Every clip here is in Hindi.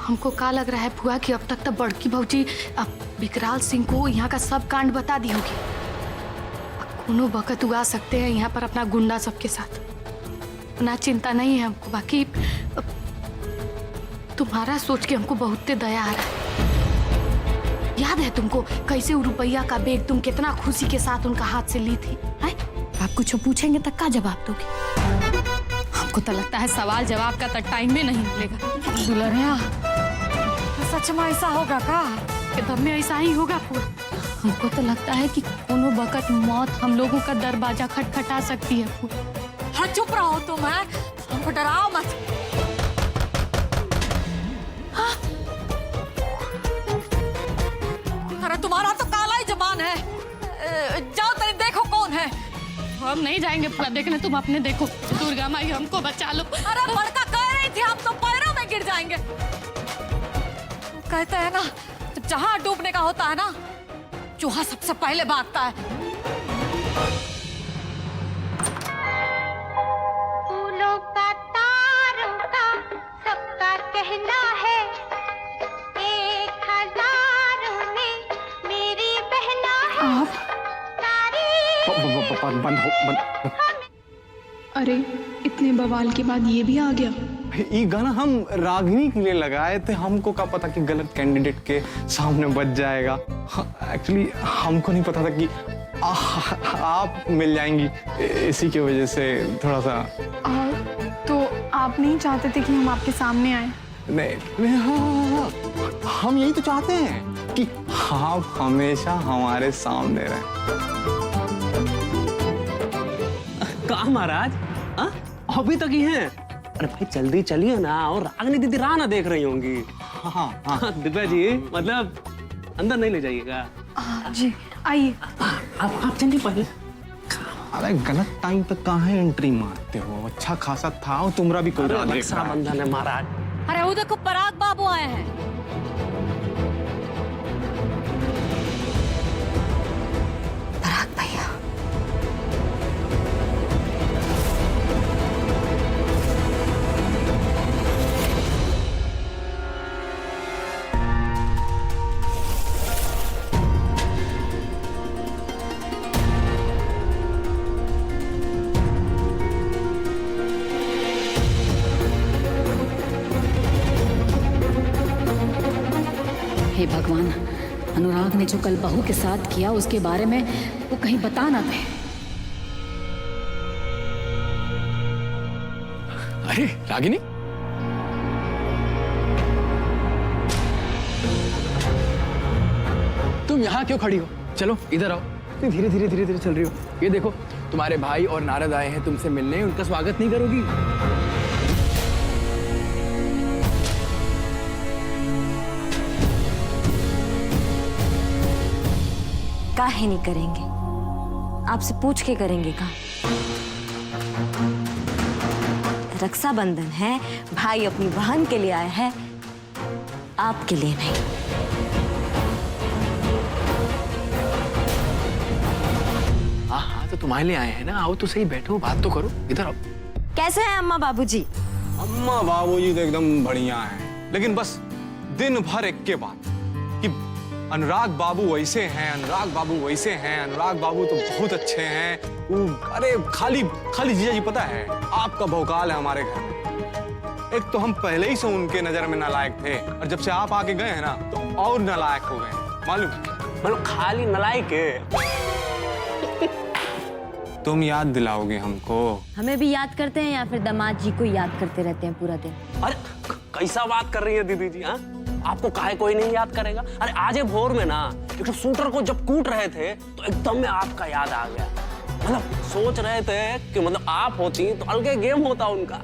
हमको का लग रहा है फुआ कि अब तक तो बड़की भौजी अब विकराल सिंह को यहाँ का सब कांड बता दी होगी। कोनो वक्त उगा सकते हैं यहाँ पर अपना गुंडा सबके साथ। ना चिंता नहीं है हमको, बाकी तुम्हारा सोच के हमको बहुत दया आ रहा है। याद है तुमको कैसे वो रुपया का बैग तुम कितना खुशी के साथ उनका हाथ से ली थी? आप कुछ पूछेंगे तक का जवाब दोगे? हमको तो लगता है सवाल जवाब का तो टाइम में नहीं मिलेगा। दुल्हनिया, सच में ऐसा होगा का? एकदम में ऐसा ही होगा फुआ। हमको तो लगता है कि कोनो वक्त मौत हम लोगों का दरवाजा खटखटा सकती है फुआ। हाँ चुप रहो तुम, है हमको डराओ मत। हाँ? अरे तुम्हारा तो काला ही जबान है। जाओ तनी देखो कौन है। हम नहीं जाएंगे पूरा देखने, तुम अपने देखो। दुर्गा माई हमको बचा लो। अरे बड़का कह रही थी हम तो पैरों में गिर जाएंगे। कहते हैं ना जहां डूबने का होता है ना, चूहा सबसे पहले भागता है। फूलों का तारों का सबका कहना है, 1000 में मेरी बहना है। आप बंद। अरे इतने बवाल के बाद ये भी आ गया। ये गाना हम रागिनी के लिए लगाए थे, हमको क्या पता कि गलत कैंडिडेट के सामने बज जाएगा। एक्चुअली हमको नहीं पता था कि आप मिल जाएंगी, इसी की वजह से थोड़ा सा। तो आप नहीं चाहते थे कि हम आपके सामने आए? नहीं, हाँ, हम यही तो चाहते हैं कि आप हमेशा हमारे सामने रहें। कहा महाराज? अभी तक ही हैं? अरे भाई जल्दी चलिए ना, और रागिनी दीदी राह ना देख रही होंगी। हाँ। दिव्या जी मतलब अंदर नहीं ले जाइएगा। जी आइए। आप चलिए पहले। अरे गलत टाइम पे कहाँ एंट्री मारते हो? अच्छा खासा था और तुम्हारा भी कोई रक्षाबंधन है महाराज। अरे वो देखो पराग बाबू आए हैं। पराग भैया, हे भगवान, अनुराग ने जो कल बहू के साथ किया उसके बारे में वो कहीं बता ना दे। अरे रागिनी, तुम यहाँ क्यों खड़ी हो? चलो इधर आओ। धीरे धीरे धीरे धीरे चल रही हो। ये देखो तुम्हारे भाई और नारद आए हैं तुमसे मिलने, उनका स्वागत नहीं करोगी? काहे नहीं करेंगे? आपसे पूछ के करेंगे का? रक्षाबंधन है, भाई अपनी बहन के लिए आया है, आपके लिए नहीं। हाँ तो तुम्हारे लिए आए हैं ना। आओ तो सही, बैठो, बात तो करो। इधर आओ। कैसे हैं अम्मा बाबूजी? अम्मा बाबूजी तो एकदम बढ़िया हैं, लेकिन बस दिन भर एक के बाद कि अनुराग बाबू वैसे हैं, अनुराग बाबू वैसे हैं, अनुराग बाबू तो बहुत अच्छे हैं। अरे खाली जीजा जी पता है आपका भौकाल है हमारे घर में। एक तो हम पहले ही से उनके नजर में नालायक थे, और जब से आप आके गए हैं ना तो और नालायक हो गए, मालूम? मतलब खाली नालायक है। तुम याद दिलाओगे हमको? हमें भी याद करते हैं या फिर दामाद जी को याद करते रहते हैं पूरा दिन? अरे कैसा बात कर रही है दीदी जी? हाँ, आपको काहे कोई नहीं याद करेगा? अरे आज भोर में ना एक शूटर को जब कूट रहे थे तो एकदम में आपका याद आ गया। मतलब सोच रहे थे कि मतलब आप होती तो अलग गेम होता उनका।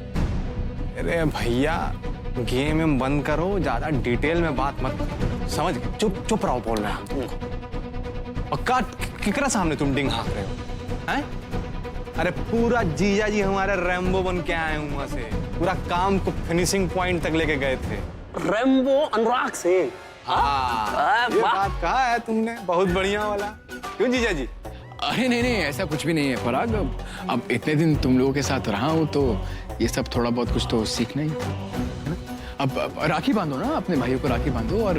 अरे भैया गेम में बंद करो, ज्यादा डिटेल में बात मत करो, समझ गए? चुप रहो, बोल रहे हैं हम तुमको। और किकरा सामने तुम डिंग हाँक रहे हो? हैं? अरे पूरा जीजा जी हमारे रैम्बो बन के आए वहां से, पूरा काम को फिनिशिंग पॉइंट तक लेके गए थे। रैम्बो अनुराग सिंह? हाँ, ये बात कहा है तुमने, बहुत बढ़िया वाला। क्यों जीजा जी? अरे नहीं, ऐसा कुछ भी नहीं है पराग। अब इतने दिन तुम लोगों के साथ रहा हूँ तो ये सब थोड़ा बहुत कुछ तो सीखना ही है ना? अब राखी बांधो ना, अपने भाइयों को राखी बांधो और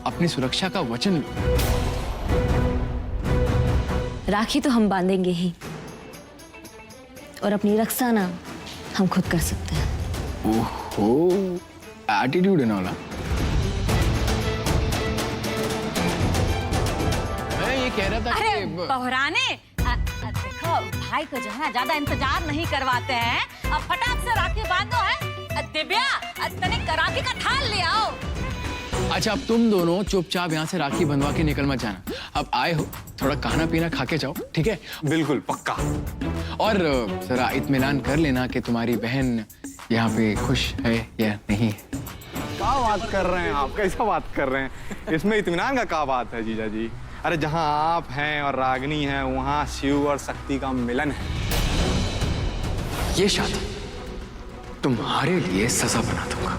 अपनी सुरक्षा का वचन लो। राखी तो हम बांधेंगे ही, और अपनी रक्षा ना हम खुद कर सकते हैं। ओहो, एटीट्यूड है ना वाला। मैं ये कह रहा था अरे कि बहराने, देखो भाई को जो है ना ज्यादा इंतजार नहीं करवाते हैं, अब फटाक से राखी बांधो है। दिव्या, तनिक राखी का थाल ले आओ। अच्छा, अब तुम दोनों चुपचाप यहाँ से राखी बंधवा के निकल मत जाना। अब आए हो, थोड़ा खाना पीना खा के जाओ, ठीक है? बिल्कुल पक्का। और जरा इत्मीनान कर लेना कि तुम्हारी बहन यहाँ पे खुश है या नहीं। क्या बात कर रहे हैं आप, कैसा बात कर रहे हैं? इसमें इत्मीनान का क्या बात है जीजा जी? अरे जहाँ आप हैं और रागिनी हैं, वहाँ शिव और शक्ति का मिलन है। ये शादी तुम्हारे लिए सजा बना दूंगा।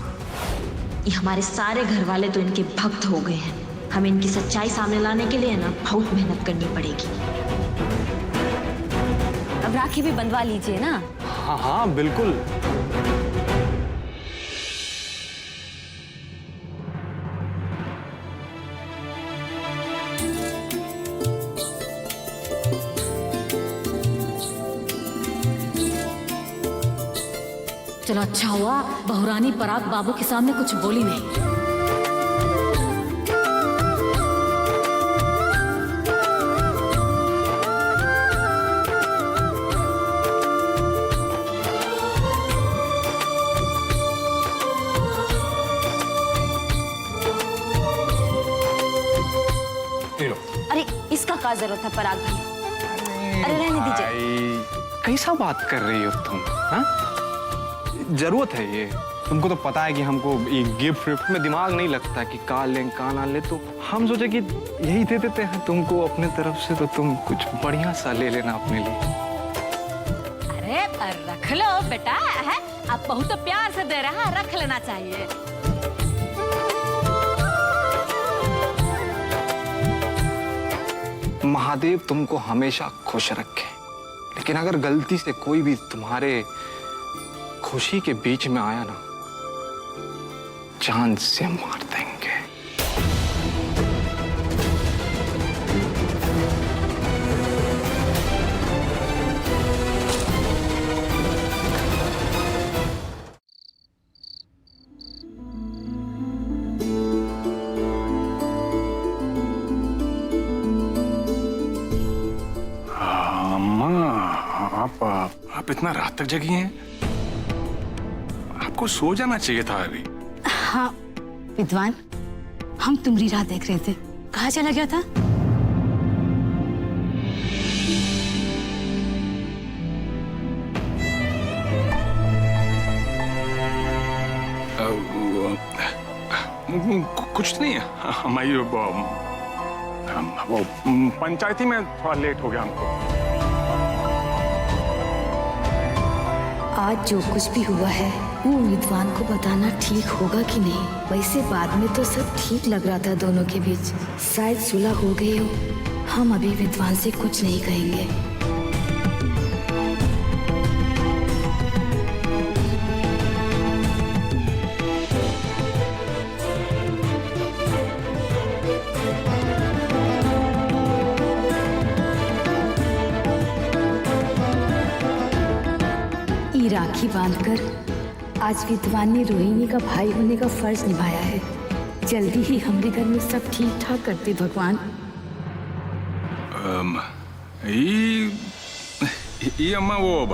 ये हमारे सारे घर वाले तो इनके भक्त हो गए हैं। हमें इनकी सच्चाई सामने लाने के लिए ना बहुत मेहनत करनी पड़ेगी। अब राखी भी बंधवा लीजिए ना। हाँ हाँ बिल्कुल। चलो अच्छा हुआ बहुरानी पराग बाबू के सामने कुछ बोली नहीं। अरे इसका क्या जरूरत है पराग भैया? अरे रहने दीजिए। कैसा बात कर रही हो तुम? हाँ, जरूरत है ये। तुमको तो पता है कि हमको ये गिफ्ट में दिमाग नहीं लगता कि का लें का ना ले, तो हम सोचे कि यही दे देते हैं तुमको अपने तरफ से, तो तुम कुछ बढ़िया सा ले लेना अपने लिए। अरे रख लो बेटा, है आप बहुत प्यार से दे रहा है, रख लेना चाहिए। महादेव तुमको हमेशा खुश रखे, लेकिन अगर गलती से कोई भी तुम्हारे खुशी के बीच में आया ना, जान से मार देंगे। अम्मा, आप इतना रात तक जगी हैं? आपको सो जाना चाहिए था अभी। हाँ विद्वान, हम तुम्हारी राह देख रहे थे। कहाँ चला गया था? कुछ नहीं है, हमारी वो पंचायती में थोड़ा लेट हो गया हमको। आज जो कुछ भी हुआ है वो विद्वान को बताना ठीक होगा कि नहीं? वैसे बाद में तो सब ठीक लग रहा था दोनों के बीच, शायद सुलह हो गई हो। हम अभी विद्वान से कुछ नहीं कहेंगे। राखी बांधकर आज विद्वान ने रोहिणी का भाई होने का फर्ज निभाया है। जल्दी ही हमारे घर में सब ठीक ठाक करते भगवान। ये अम्मा वो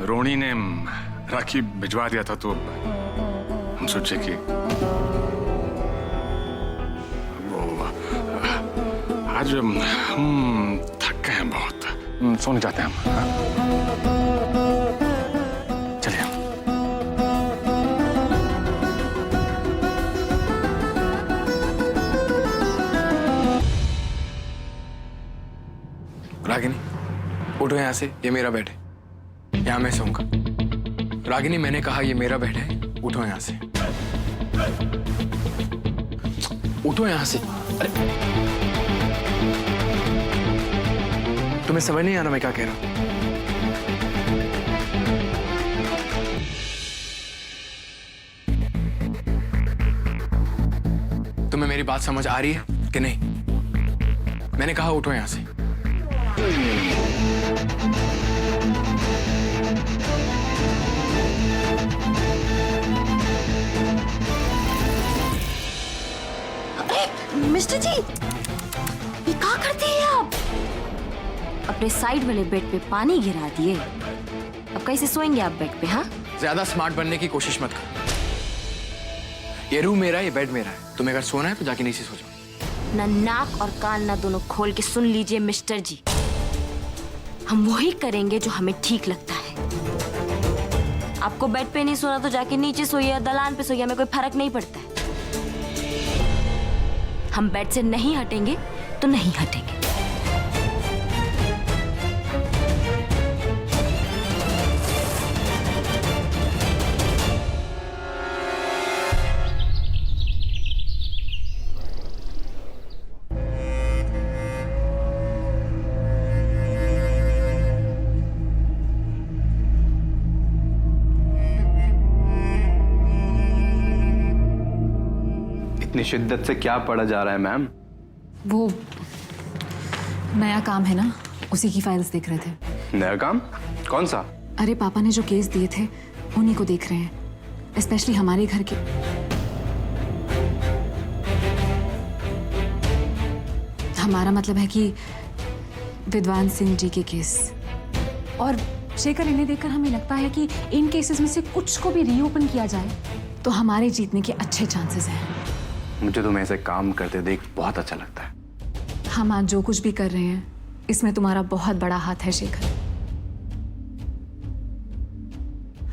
रोहिणी ने राखी भिजवा दिया था, तो हम सोचे कि वो आज हम थक गए हैं बहुत, सोने जाते हैं हम। चलिए। रागिनी उठो यहाँ से, ये मेरा बेड है, यहाँ मैं सोऊंगा। रागिनी मैंने कहा ये मेरा बेड है, उठो यहाँ से, उठो यहाँ से। अरे तुम्हें समझ नहीं आ रहा मैं क्या कह रहा हूँ? मेरी बात समझ आ रही है कि नहीं? मैंने कहा उठो यहां से। मिस्टर जी, ये क्या करते हैं आप? अपने साइड वाले बेड पे पानी गिरा दिए। अब कैसे सोएंगे आप बेड पे? हाँ, ज्यादा स्मार्ट बनने की कोशिश मत कर। ये रूम मेरा है, ये बेड मेरा है। तुम्हें अगर सोना है तो जाके नीचे सो जाओ। ना नाक और कान ना दोनों खोल के सुन लीजिए मिस्टर जी, हम वही करेंगे जो हमें ठीक लगता है। आपको बेड पे नहीं सोना तो जाके नीचे सोइए या दलान पे सोइए, हमें कोई फर्क नहीं पड़ता है। हम बेड से नहीं हटेंगे तो नहीं हटेंगे। इतनी शिद्दत से क्या पढ़ा जा रहा है मैम? वो नया काम है ना, उसी की फाइल्स देख रहे थे। नया काम? कौन सा? अरे पापा ने जो केस दिए थे उन्हीं को देख रहे हैं, स्पेशली हमारे घर के। हमारा मतलब है कि विद्वान सिंह जी के केस। और शेखर, इन्हें देखकर हमें लगता है कि इन केसेस में से कुछ को भी रीओपन किया जाए तो हमारे जीतने के अच्छे चांसेस हैं। मुझे तुम्हें ऐसे काम करते देख बहुत अच्छा लगता है। हम आज जो कुछ भी कर रहे हैं इसमें तुम्हारा बहुत बड़ा हाथ है शेखर।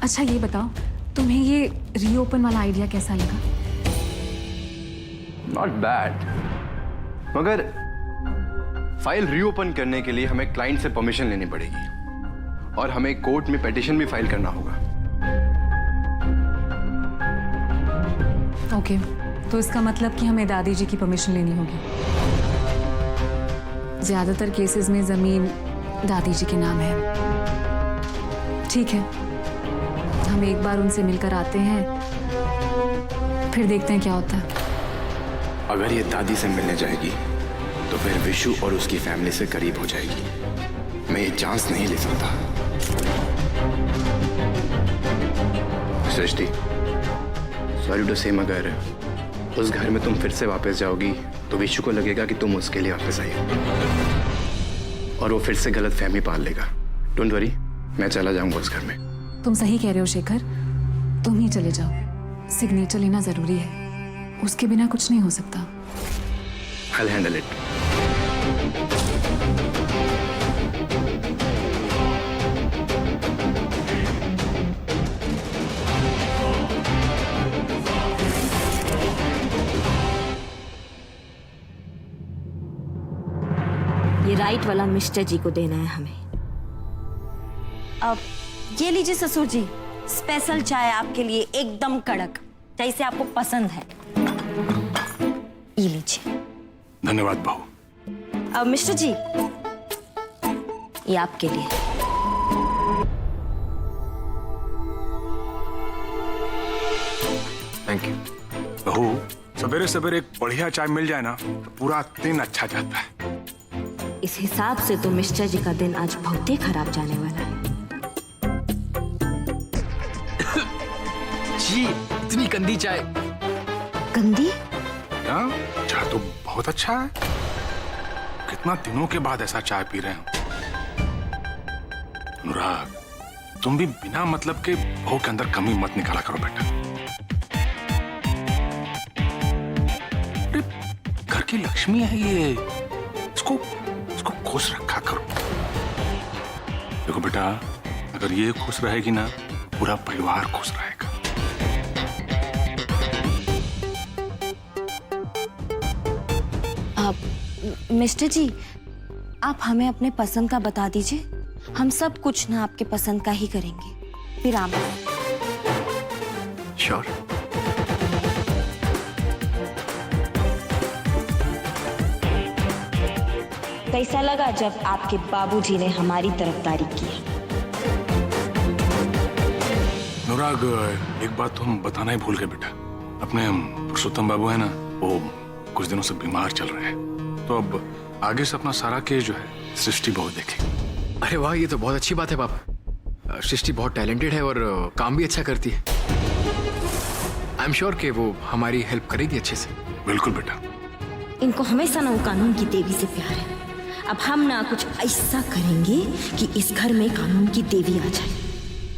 अच्छा ये बताओ, तुम्हें ये रीओपन वाला आइडिया कैसा लगा? नॉट बैड, मगर फाइल रीओपन करने के लिए हमें क्लाइंट से परमिशन लेनी पड़ेगी और हमें कोर्ट में पिटीशन भी फाइल करना होगा। ओके, तो इसका मतलब कि हमें दादी जी की परमिशन लेनी होगी। ज्यादातर केसेस में जमीन दादी जी के नाम है। ठीक है, हम एक बार उनसे मिलकर आते हैं, फिर देखते हैं क्या होता है। अगर ये दादी से मिलने जाएगी तो फिर विशु और उसकी फैमिली से करीब हो जाएगी। मैं ये चांस नहीं ले सकता। सृष्टि, सॉरी टू से, मगर उस घर में तुम फिर से वापस जाओगी तो विशु को लगेगा कि तुम उसके लिए वापस आई हो और वो फिर से गलत फहमी पाल लेगा। डोंट वरी, मैं चला जाऊंगा उस घर में। तुम सही कह रहे हो शेखर, तुम ही चले जाओ। सिग्नेचर लेना जरूरी है, उसके बिना कुछ नहीं हो सकता। I'll handle it. ये राइट वाला मिस्टर जी को देना है हमें। अब ये लीजिए ससुर जी, स्पेशल चाय आपके लिए, एकदम कड़क, जैसे आपको पसंद है। ये लीजिए। धन्यवाद बहू। अब मिस्टर जी, ये आपके लिए। Thank you. बहू, सवेरे सवेरे एक बढ़िया चाय मिल जाए ना तो पूरा दिन अच्छा जाता है। इस हिसाब से तो मिस्टर जी का दिन आज बहुत ही खराब जाने वाला है। जी, इतनी गंदी चाय। गंदी? क्या? चाय तो बहुत अच्छा है। कितना दिनों के बाद ऐसा चाय पी रहे हैं। अनुराग, तुम भी बिना मतलब के बहू के अंदर कमी मत निकाला करो बेटा। अरे घर की लक्ष्मी है ये, इसको खुश रखा करो। देखो बेटा, अगर ये खुश रहेगी ना, पूरा परिवार खुश रहेगा। मिस्टर जी, आप हमें अपने पसंद का बता दीजिए, हम सब कुछ ना आपके पसंद का ही करेंगे। फिर आप श्योर। कैसा लगा जब आपके बाबूजी ने हमारी तरफदारी की? अनुराग, एक बात तो हम बताना ही भूल गए बेटा। अपने पुरुषोत्तम बाबू है ना, वो कुछ दिनों से बीमार चल रहे हैं, तो अब आगे से अपना सारा केस जो है सृष्टि बहू देखेगी। अरे वाह, ये तो बहुत अच्छी बात है पापा। सृष्टि बहुत टैलेंटेड है और काम भी अच्छा करती है। आई एम श्योर कि वो हमारी हेल्प करेगी अच्छे से। बिल्कुल बेटा। इनको हमेशा ना वो कानून की देवी से प्यार है। अब हम ना कुछ ऐसा करेंगे कि इस घर में कानून की देवी आ जाए,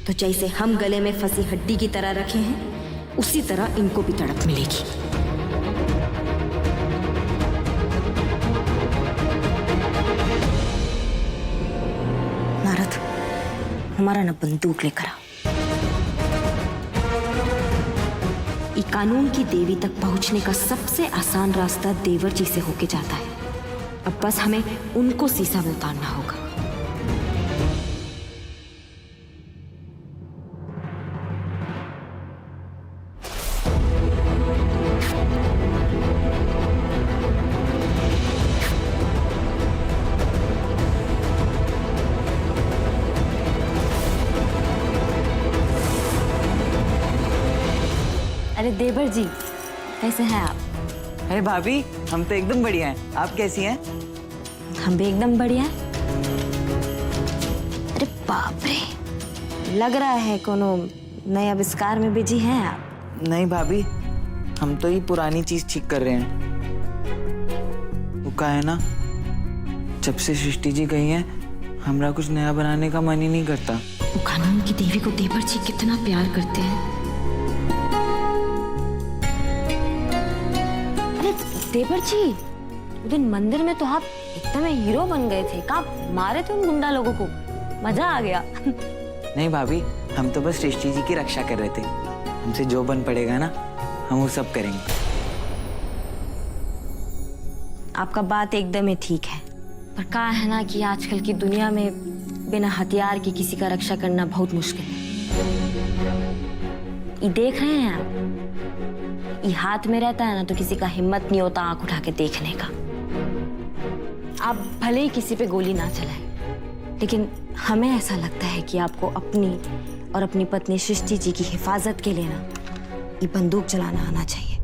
तो जैसे हम गले में फंसी हड्डी की तरह रखे हैं, उसी तरह इनको भी तड़प मिलेगी। नारद, हमारा ना बंदूक लेकर आओ। ये कानून की देवी तक पहुंचने का सबसे आसान रास्ता देवर जी से होके जाता है। अब बस हमें उनको शीशा में उतारना होगा। अरे देवर जी, कैसे हैं आप? अरे भाभी, हम तो एकदम बढ़िया हैं। आप कैसी हैं? हम भी एकदम बढ़िया हैं। अरे बाप रे, लग रहा है कोनो नए आविष्कार में बिजी हैं आप। नहीं भाभी, हम तो ये पुरानी चीज ठीक कर रहे हैं। वो का है ना, जब से सृष्टि जी गई हैं, हमरा कुछ नया बनाने का मन ही नहीं करता। वो कानून की देवी को देवर जी कितना प्यार करते हैं। अरे देवर जी, उस दिन मंदिर में तो आप एकदम हीरो बन गए थे। कहाँ मारे थे उन गुंडा लोगों को? मजा आ गया। नहीं भाभी, हम तो बस सृष्टि जी की रक्षा कर रहे थे। हमसे जो बन पड़ेगा ना, हम वो सब करेंगे। आपका बात एकदम ही ठीक है, पर कहा है ना कि आजकल की दुनिया में बिना हथियार के किसी का रक्षा करना बहुत मुश्किल है। ये देख रहे हैं आप, ये हाथ में रहता है ना, तो किसी का हिम्मत नहीं होता आंख उठा के देखने का। आप भले ही किसी पे गोली ना चलाएं, लेकिन हमें ऐसा लगता है कि आपको अपनी और अपनी पत्नी सृष्टि जी की हिफाजत के लिए ना ये बंदूक चलाना आना चाहिए।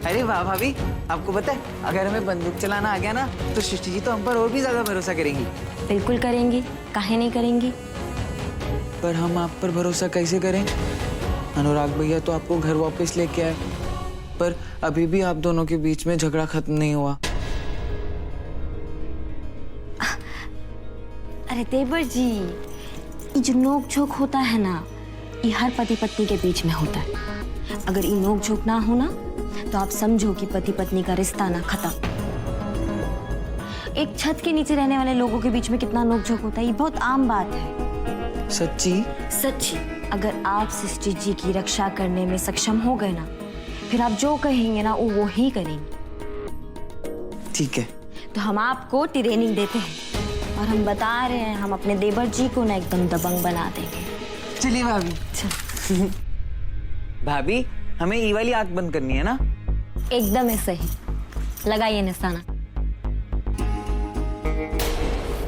अरे वाह भाभी, आपको पता है, अगर हमें बंदूक चलाना आ गया ना, तो सृष्टि जी तो हम पर और भी ज्यादा भरोसा करेंगी। बिल्कुल करेंगी, काहे नहीं करेंगी। पर हम आप पर भरोसा कैसे करें? अनुराग भैया तो आपको घर वापस लेके आए, पर अभी भी आप दोनों के बीच में झगड़ा खत्म नहीं हुआ। अरे देवर जी, ये जो नोक झोंक होता है ना, ये हर पति पत्नी के बीच में होता है। अगर ये नोक झोंक ना हो ना, तो आप समझो कि पति पत्नी का रिश्ता ना खत्म। एक छत के नीचे रहने वाले लोगों के बीच में कितना नोक झोंक होता है, ये बहुत आम बात है। सच्ची? सच्ची। अगर आप सृष्टि जी की रक्षा करने में सक्षम हो गए ना, फिर आप जो कहेंगे ना वो ही करेंगे। ठीक है, तो हम आपको ट्रेनिंग देते हैं और हम बता रहे हैं, हम अपने देवर जी को ना एकदम दबंग बना देंगे। चलिए भाभी। भाभी, हमें ये वाली आंख बंद करनी है ना? एकदम ऐसे ही। लगाइए निशाना।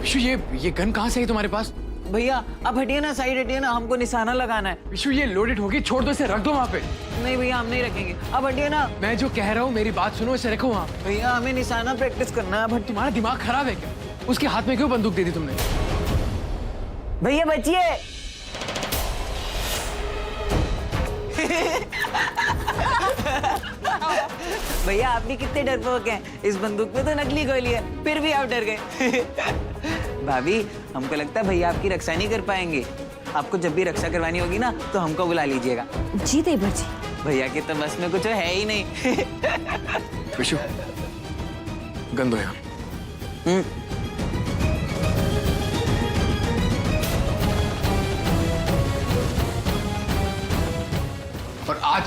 विशु, ये गन कहाँ से है तुम्हारे पास? भैया आप हटिए ना, साइड हटिए ना, हमको निशाना लगाना है। विशु, ये लोडेड होगी, छोड़ दो इसे, रख दो वहाँ पे। नहीं भैया, हम नहीं रखेंगे, अब हटिए ना। मैं जो कह रहा हूँ मेरी बात सुनो, इसे रखो वहाँ पे। भैया हमें निशाना प्रैक्टिस करना है। अब तुम्हारा दिमाग खराब है क्या? उसके हाथ में क्यों बंदूक दे दी तुमने? भैया बचिए। भैया आप भी कितने डरपोक हैं, इस बंदूक में तो नकली गोली है, फिर भी आप डर गए। भाभी, हमको लगता है भैया आपकी रक्षा नहीं कर पाएंगे। आपको जब भी रक्षा करवानी होगी ना, तो हमको बुला लीजिएगा। जी देवर जी। भैया के तो बस में कुछ है ही नहीं। विशु, गन दो यहाँ। और आज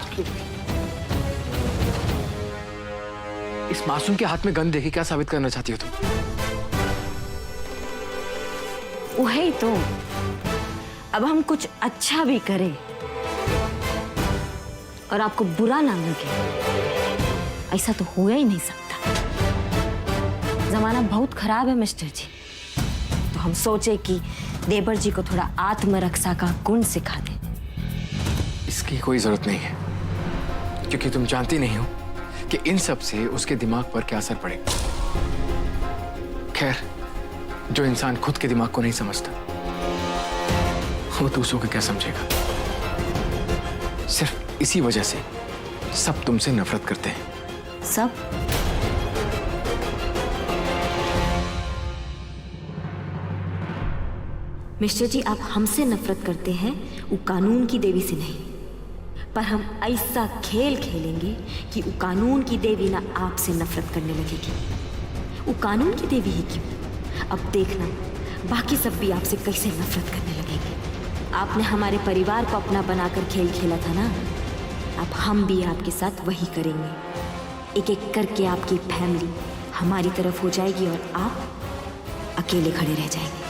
इस मासूम के हाथ में गन देके क्या साबित करना चाहती हो तुम? वही तो, अब हम कुछ अच्छा भी करें और आपको बुरा ना लगे, ऐसा तो हुआ ही नहीं सकता। जमाना बहुत खराब है मिस्टर जी, तो हम सोचे कि देवर जी को थोड़ा आत्मरक्षा का गुण सिखा दें। इसकी कोई जरूरत नहीं है, क्योंकि तुम जानती नहीं हो कि इन सब से उसके दिमाग पर क्या असर पड़ेगा। खैर, जो इंसान खुद के दिमाग को नहीं समझता वो दूसरों को क्या समझेगा। सिर्फ इसी वजह से सब तुमसे नफरत करते हैं। सब? मिस्टर जी, आप हमसे नफरत करते हैं, वो कानून की देवी से नहीं, पर हम ऐसा खेल खेलेंगे कि वो कानून की देवी ना आपसे नफरत करने लगेगी। वो कानून की देवी ही क्यों, अब देखना बाकी सब भी आपसे कैसे नफरत करने लगेंगे। आपने हमारे परिवार को अपना बनाकर खेल खेला था ना, अब हम भी आपके साथ वही करेंगे। एक एक करके आपकी फैमिली हमारी तरफ हो जाएगी और आप अकेले खड़े रह जाएंगे।